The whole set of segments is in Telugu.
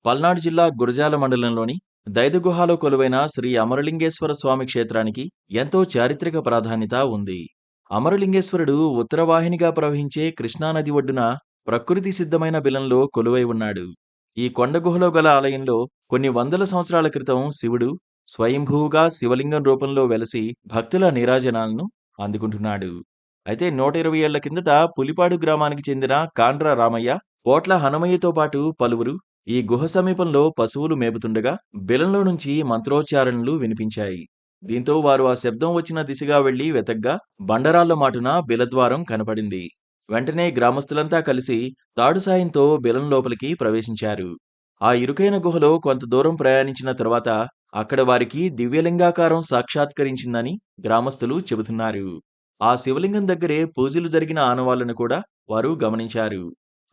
పల్నాడు జిల్లా గురజాల మండలంలోని దైదగుహాలో కొలువైన శ్రీ అమరలింగేశ్వర స్వామి క్షేత్రానికి ఎంతో చారిత్రక ప్రాధాన్యత ఉంది. అమరలింగేశ్వరుడు ఉత్తరవాహినిగా ప్రవహించే కృష్ణానది ఒడ్డున ప్రకృతి సిద్ధమైన బిలంలో కొలువై ఉన్నాడు. ఈ కొండ గుహలో గల ఆలయంలో కొన్ని వందల సంవత్సరాల క్రితం శివుడు స్వయంభూగా శివలింగం రూపంలో వెలసి భక్తుల నీరాజనాలను అందుకుంటున్నాడు. అయితే 120 ఏళ్ల కిందట పులిపాడు గ్రామానికి చెందిన కాండ్ర రామయ్య, పోట్ల హనుమయ్యతో పాటు పలువురు ఈ గుహ సమీపంలో పశువులు మేపుతుండగా బిలంలో నుంచి మంత్రోచ్చారణలు వినిపించాయి. దీంతో వారు ఆ శబ్దం వచ్చిన దిశగా వెళ్లి వెతగ్గా బండరాళ్ల మాటున బిలద్వారం కనపడింది. వెంటనే గ్రామస్తులంతా కలిసి తాడు సాయంతో బిలం లోపలికి ప్రవేశించారు. ఆ ఇరుకైన గుహలో కొంత దూరం ప్రయాణించిన తర్వాత అక్కడ వారికి దివ్యలింగాకారం సాక్షాత్కరించిందని గ్రామస్తులు చెబుతున్నారు. ఆ శివలింగం దగ్గరే పూజలు జరిగిన ఆనవాళ్లను కూడా వారు గమనించారు.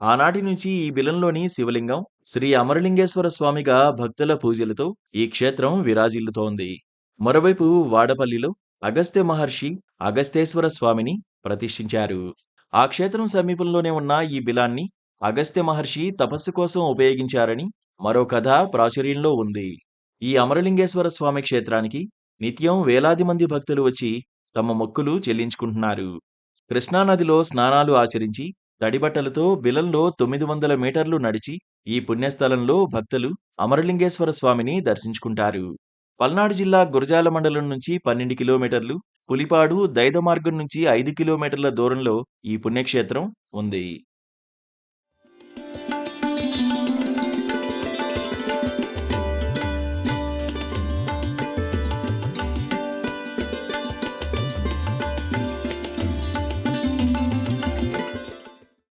ఆనాటి నుంచి ఈ బిలంలోని శివలింగం శ్రీ అమరలింగేశ్వర స్వామిగా భక్తుల పూజలతో ఈ క్షేత్రం విరాజిల్లుతోంది. మరోవైపు వాడపల్లిలో అగస్త్య మహర్షి అగస్తేశ్వర స్వామిని ప్రతిష్ఠించారు. ఆ క్షేత్రం సమీపంలోనే ఉన్న ఈ బిలాన్ని అగస్త్య మహర్షి తపస్సు కోసం ఉపయోగించారని మరో కథ ప్రాచుర్యంలో ఉంది. ఈ అమరలింగేశ్వర స్వామి క్షేత్రానికి నిత్యం వేలాది మంది భక్తులు వచ్చి తమ మొక్కులు చెల్లించుకుంటున్నారు. కృష్ణానదిలో స్నానాలు ఆచరించి తడిబట్టలతో బిలంలో 900 మీటర్లు నడిచి ఈ పుణ్యస్థలంలో భక్తులు అమరలింగేశ్వర స్వామిని దర్శించుకుంటారు. పల్నాడు జిల్లా గురజాల మండలం నుంచి 12 కిలోమీటర్లు, పులిపాడు దైద మార్గం నుంచి 5 కిలోమీటర్ల దూరంలో ఈ పుణ్యక్షేత్రం ఉంది.